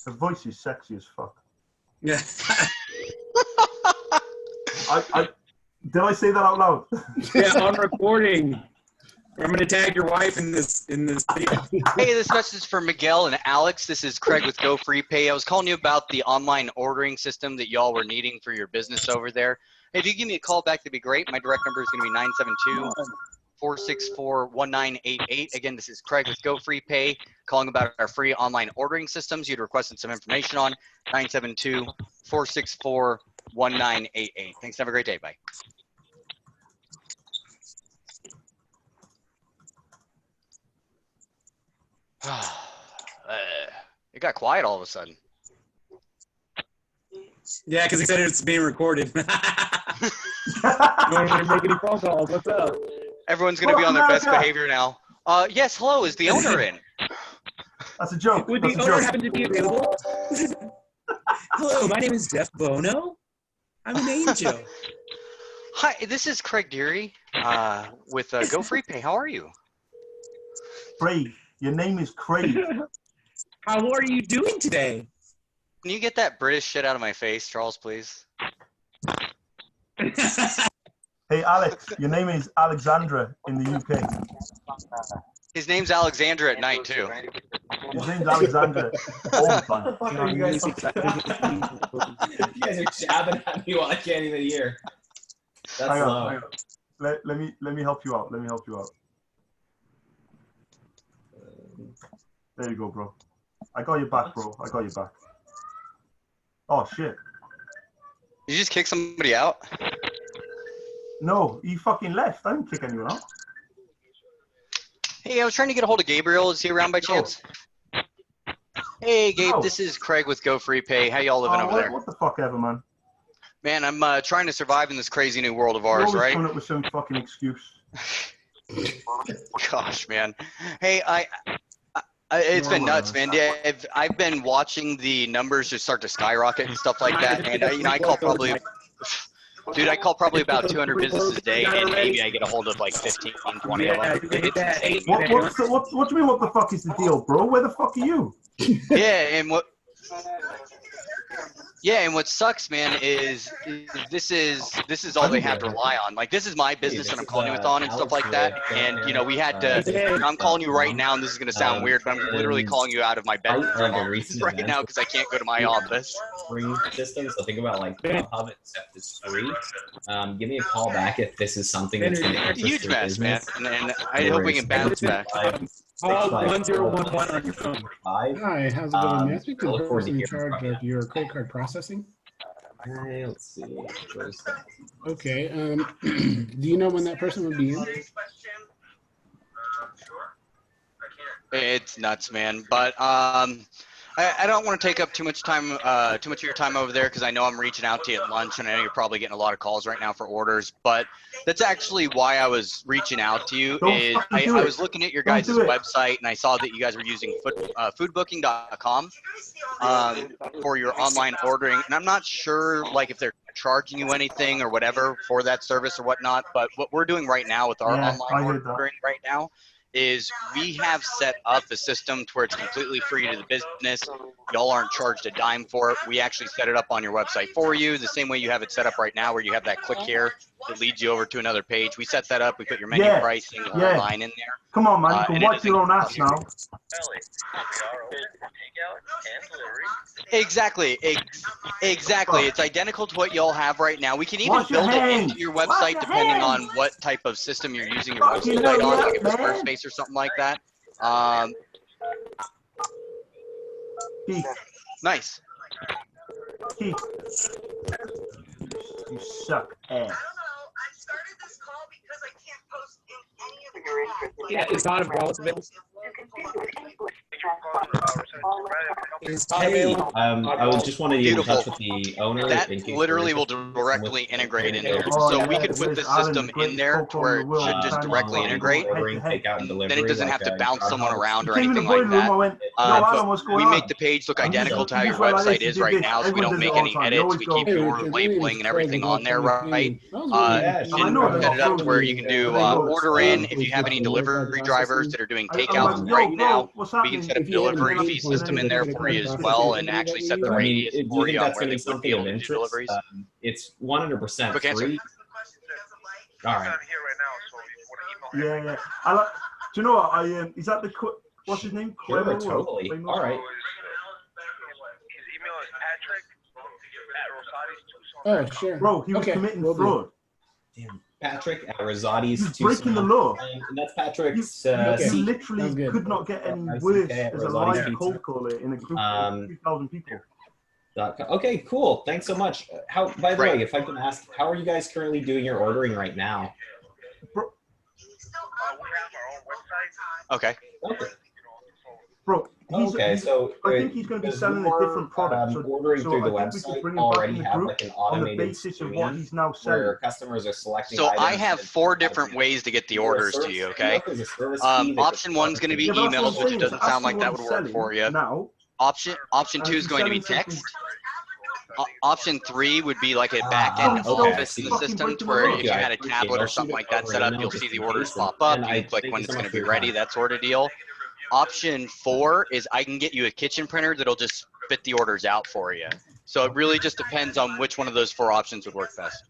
The voice is sexy as fuck. Yeah. Did I say that out loud? Yeah, on recording. I'm going to tag your wife in this video. Hey, this message is for Miguel and Alex. This is Craig with Go Free Pay. I was calling you about the online ordering system that y'all were needing for your business over there. Hey, if you give me a call back, that'd be great. My direct number is going to be 972-464-1988. Again, this is Craig with Go Free Pay, calling about our free online ordering systems you'd requested some information on. 972-464-1988. Thanks. Have a great day. Bye. It got quiet all of a sudden. Yeah, because he said it's being recorded. You want to make any phone calls? What's up? Everyone's going to be on their best behavior now. Yes, hello. Is the owner in? That's a joke. Would the owner happen to be available? Hello, my name is Jeff Bono. I'm an angel. Hi, this is Craig Deary with Go Free Pay. How are you? Craig. Your name is Craig. How are you doing today? Can you get that British shit out of my face, Charles, please? Hey, Alex, your name is Alexandra in the UK. His name's Alexandra at night, too. His name's Alexandra all the time. You guys are jabbing at me while I can't even hear. That's hang low. on. Let me help you out. Let me help you out. There you go, bro. I got your back, bro. I got your back. Oh, shit. You just kick somebody out? No, he fucking left. I didn't kick anyone out. Hey, I was trying to get a hold of Gabriel. Is he around by chance? Hey, Gabe, No. this is Craig with Go Free Pay. How y'all living over there? What the fuck ever, man. Man, I'm trying to survive in this crazy new world of You're ours, always right? coming up with some fucking excuse. Gosh, man. Hey, it's been nuts, man. Yeah, I've been watching the numbers just start to skyrocket and stuff like that. And I call probably, dude, I call probably about 200 businesses a day, and maybe I get a hold of like 15, 20 of them. It's insane. What do you mean? What the fuck is the deal, bro? Where the fuck are you? Yeah, and what sucks, man, is this is all they have to rely on. Like, this is my business that I'm calling you with on and stuff like that. And, you know, we had to, I'm calling you right now, and this is going to sound weird, but I'm literally calling you out of my bedroom right now because I can't go to my office. Free system, so think about like Hub, except it's free. Give me a call back if this is something that's going to It's a huge mess, man, and I hope we can bounce back. 1011 on your phone. Hi, how's it going? May I speak to the person in charge of your credit card processing? Let's see. Okay. Do you know when that person would be in? It's nuts, man. But I don't want to take up too much time, too much of your time over there, because I know I'm reaching out to you at lunch, and I know you're probably getting a lot of calls right now for orders. But that's actually why I was reaching out to you. I was looking at your guys' website, and I saw that you guys were using foodbooking.com for your online ordering. And I'm not sure, like, if they're charging you anything or whatever for that service or whatnot. But what we're doing right now with our online ordering right now is we have set up a system to where it's completely free to the business. Y'all aren't charged a dime for it. We actually set it up on your website for you, the same way you have it set up right now where you have that click here that leads you over to another page. We set that up. We put your menu pricing online in there. Come on, man. You can wipe your own ass now. Exactly. Exactly. It's identical to what y'all have right now. We can even build it into your website depending on what type of system you're using your website on, like if it's Squarespace or something like that. Nice. Keith, you suck ass. Yeah, it's not a wallet available. Is Todd Hey, available? I would just want to get in Beautiful. touch with the owner. That in case literally will we're interested. directly integrate in there. Oh, So yeah, we could put there's this Alan, system the in greatest there to coco where in it the world. should just Can't directly fucking integrate. go head to Ordering, head. takeout, and delivery. Then it doesn't have to bounce car someone hops. around He or came in the anything boiler like room. that. I went, yo, Alan, what's going We on? make the page look And he identical just- to how he your just went like website this, is he did right this. now, so we Everyone don't does it make all the any time. They edits. always We go, keep Hey, the Richard, order my name is labeling and Craig everything with on there, Electronic right? Painting. I was wondering Yeah, if sure. you I know had they're Set not it up to frozen. where you can do They go, order in. with If you have any your credit card delivery drivers processing. that are doing I'm like, takeouts yo, right bro, now, what's we can happening? set a If you have any delivery pain fee points system with in the there credit for card you as processing well, and company actually that set you the I use, mean, radius do for you think you on that's where going to they be will be something able of to do interest? deliveries. It's 100% Quick answer. free. All right. Yeah, yeah. I like. Do you know what? Is that the what's his name? Sure, Quavo or totally. Quavo? All right. Oh, sure. Bro, he was Okay, committing will do. fraud. Damn. Patrick at Rosati's He's breaking the law. And that's Patrick's Okay. You seat. literally Sounds good. could not get any ICK worse at as a Rosati's live Pizza. cold caller in a group of 2,000 people. Okay, cool. Thanks so much. How? By the Right. way, if I can ask, how are you guys currently doing your ordering right now? Okay. Okay. Bro, So I think he's going to be does selling a your, different product. ordering through the I think we could website bring him back already in the have group like an on the automated basis of screen what he's now selling. where customers are selecting So I items have and- 4 different ways to get the orders to you, okay? There's a service fee that Option goes 1 is going to be Yeah, but that's what I'm emails, which saying. doesn't So sound like ask that him would what work he's for you. selling Now, Option and 2 if is he's going to be selling text. something- Option 3 would be like a back-end okay, I office in see. the system to where if you had a tablet or something like that set up, you'll see the orders pop up. You can click when it's going to be ready, that sort of deal. Option 4 is I can get you a kitchen printer that'll just spit the orders out for you. So it really just depends on which one of those 4 options would work best.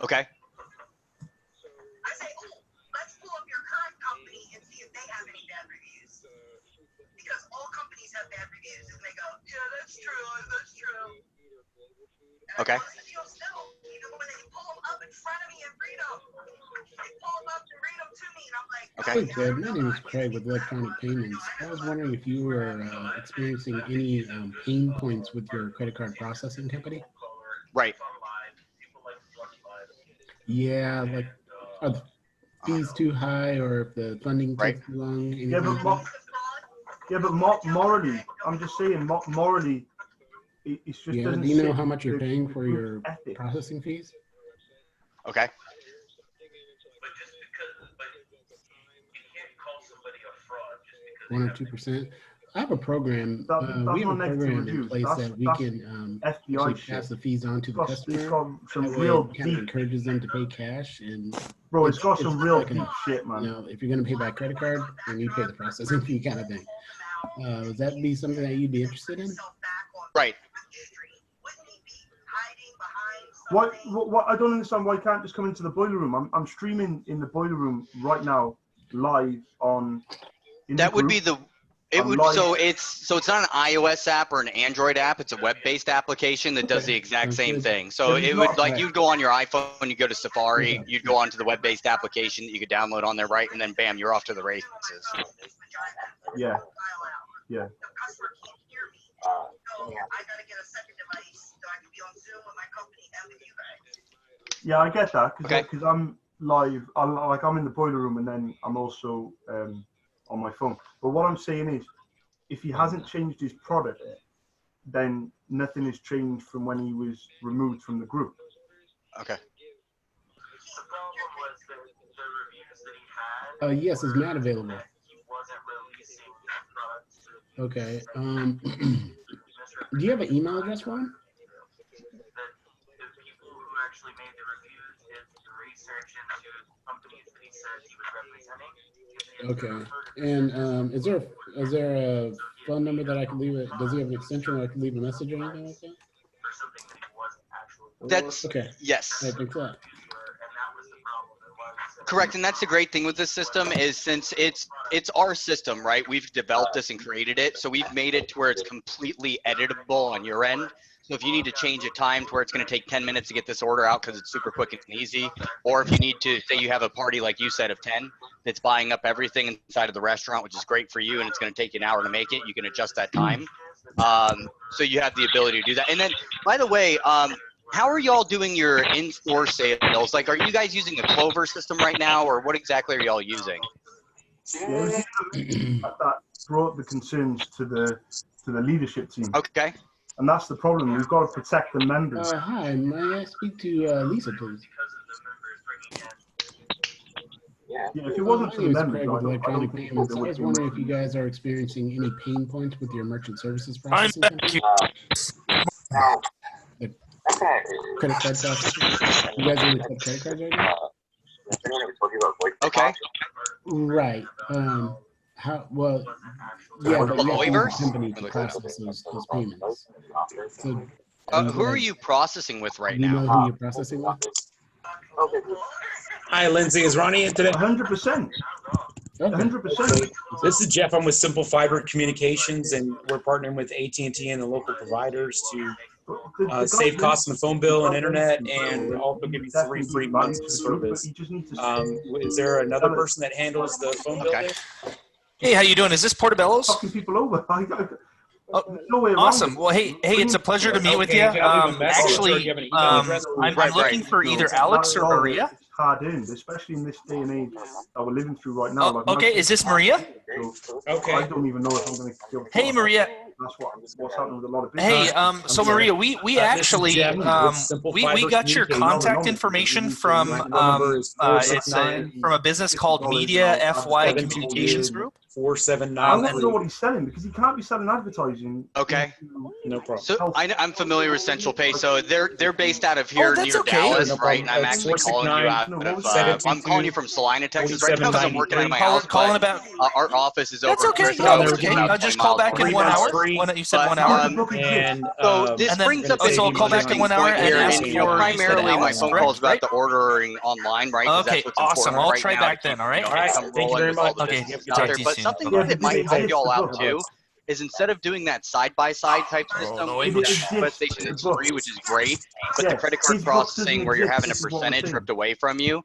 Okay. I say, oh, let's pull up your current company and see if they have any bad reviews. Because all companies have bad reviews, and they go, yeah, that's true, that's true. And Okay. I go, you know, still, even when they pull them up in front of me and read them, they pull them up and read them to me, and I'm like, Okay. Hey, Ted, my name is Craig with Electronic Payments. I was wondering if you were experiencing any pain points with your credit card processing company? Right. Yeah, like are the fees too high, or if the funding Right. takes too long? anything Yeah, but like that? morally, I'm just saying, morally, it's just Yeah, doesn't do you know sit how much you're with paying the for group your ethic. processing fees? Okay. 1 or 2%. I have a program. That's We have not a negative program in reviews. place That's that we can FBI actually shit. pass the fees on to the It's customer. got some That way real it kind of deep, encourages them to pay cash. And bro. It's got some real like deep shit, man. you know, if you're going to pay by credit card, then you pay the processing fee kind of thing. Would that be something that you'd be interested in? Right. What? I don't understand why you can't just come into the boiler room. I'm streaming in the boiler room right now, live on. That would be the. It would so it's not an iOS app or an Android app. It's a web-based application that does the exact same thing. So it would like you'd go on your iPhone, you go to Safari, you'd go onto the web-based application that you could download on there, right? And then bam, you're off to the races. Yeah. Yeah. Yeah, I get that because I'm live. I'm in the boiler room and then I'm also on my phone. But what I'm saying is, if he hasn't changed his product, then nothing has changed from when he was removed from the group. Okay. Yes, is Matt available? Okay. Do you have an email address for him? Okay. And is there a phone number that I can leave it? Does he have an extension where I can leave a message or anything like that? That's okay. Yes. I think that. Correct, and that's the great thing with this system is since it's our system, right? We've developed this and created it, so we've made it to where it's completely editable on your end. So if you need to change a time to where it's going to take 10 minutes to get this order out because it's super quick and easy, or if you need to say you have a party like you said of 10 that's buying up everything inside of the restaurant, which is great for you, and it's going to take you an hour to make it, you can adjust that time. So you have the ability to do that. And then, by the way, how are y'all doing your in-store sales? Like, are you guys using a Clover system right now, or what exactly are y'all using? Yeah, that brought the concerns to the leadership team. Okay. And that's the problem. We've got to protect the members. Hi, may I speak to Lisa, please? Yeah, if it wasn't for the members, with I electronic don't think payments. there I would was be wondering much. if you guys are experiencing any pain points with your merchant services I'm processing. back here. The credit card processing. You guys only accept credit cards right now? Okay. Right. How? Well, yeah, but you have to use Waivers? a company to process those payments. So, Who are you processing with right do you know now? who you're processing with? Hi, Lindsay. Is Ronnie in today? 100%. Okay. 100%. This is Jeff. I'm with Simple Fiber Communications, and we're partnering with AT&T and the local providers to save costs on the phone bill and internet, and also give you 3 free months of service. Is there another person that handles the phone bill there? Hey, how you doing? Is this Portobello's? Fucking people over. Oh, no way around awesome. it. Well, hey, it's a pleasure to meet with you. Actually, I'm looking for either Alex or Maria. It's hard earned, especially in this day and age that we're living through right now. Oh, okay, is this Maria? So I don't even know if I'm going to. Hey, Maria. That's what's happening with a lot of business. Hey, so Maria, we actually we got your contact information from it's from a business called Media FY Communications Group. 479. I don't know what he's selling because he can't be selling advertising. Okay. No problem. So I'm familiar with Central Pay. So they're based out of here that's near okay. Dallas, No right? problem. And I'm actually calling you out of. I'm calling you from Salina, Texas, right now because I'm working out of my house. Calling about. Our office is That's over. okay. in No, Frisco, it's which is okay. about I'll just 20 call miles back in away. 1 hour. But, You said 1 hour. And so this brings up so I'll call back in 1 hour and ask you know, for primarily my phone calls about right? the ordering online, right? 'Cause Okay, that's what's awesome. important I'll right try now back to keep, then, all right? you know, All right, income thank you rolling very with all much. the Okay, businesses talk out to there. you But soon. something Bye-bye. that might help y'all out too is instead of doing that side-by-side type system, no which English. is station it's free, which is great, but the credit card processing where you're having a percentage ripped away from you,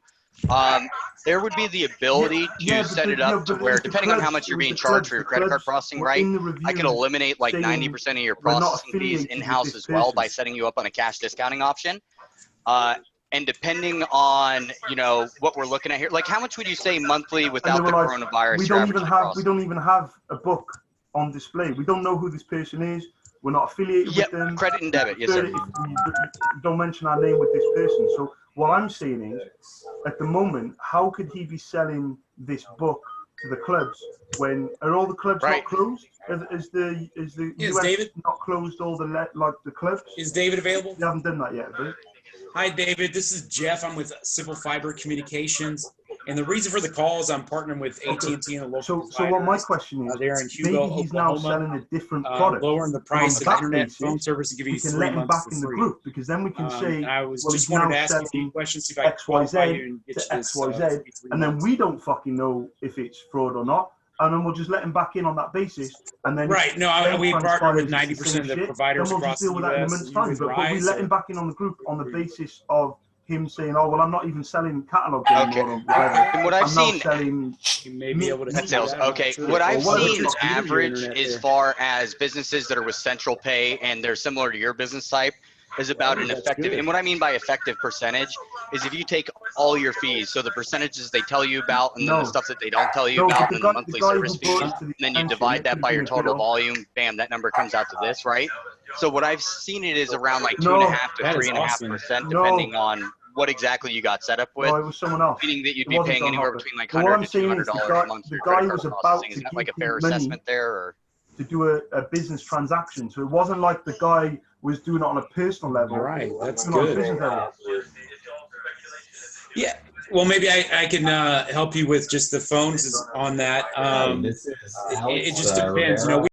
there would be the ability to set it up to where, depending on how much you're being charged for your credit card processing, right, I could eliminate like 90% of your processing fees in-house as well by setting you up on a cash discounting option. And depending on, you know, what we're looking at here, like how much would you say monthly without the coronavirus? We don't even have a book on display. We don't know who this person is. We're not affiliated with them. Credit and debit, yes, sir. If we don't mention our name with this person. So what I'm saying is, at the moment, how could he be selling this book to the clubs when are all the clubs not closed? Is the US David not closed? All the clubs? Is David available? You haven't done that yet, have you? Hi, David. This is Jeff. I'm with Simple Fiber Communications. And the reason for the call is I'm partnering with AT&T and the local So what my question is, they're in Hugo, maybe he's Oklahoma, now selling a different product. lowering the price of internet phone service to give you we can 3 let him months back for in the free. group because then we can say, I was well, just he's wanted now to ask you a few selling questions, see if I can qualify you and get you this XYZ, and then we don't fucking know if it's fraud or not, and then we'll just let him back in on that basis, and then we partner with 90% of the providers then we'll across just deal the with that in a US. month's time. But we let him back in on the group on the basis of him saying, "Oh well, I'm not even selling catalogs anymore." Or whatever. And what I've seen, you may be able to net sales. Okay, what I've seen average as far as businesses that are with Central Pay and they're similar to your business type is about an effective. And what I mean by effective percentage is if you take all your fees, so the percentages they tell you about and then the stuff that they don't tell you about, and the monthly service fees, and then you divide that by your total volume. Bam, that number comes out to this, right? So what I've seen it is around like 2.5 to 3.5%, depending on what exactly you got set up with. No, it was someone else. Meaning that you'd be paying anywhere between like $100 to $200 a month for your credit card processing. Is that like a fair assessment there, or? To do a business transaction, so it wasn't like the guy was doing it on a personal level. Right, that's good. Yeah. Well, maybe I can help you with just the phones on that. It just depends. You know,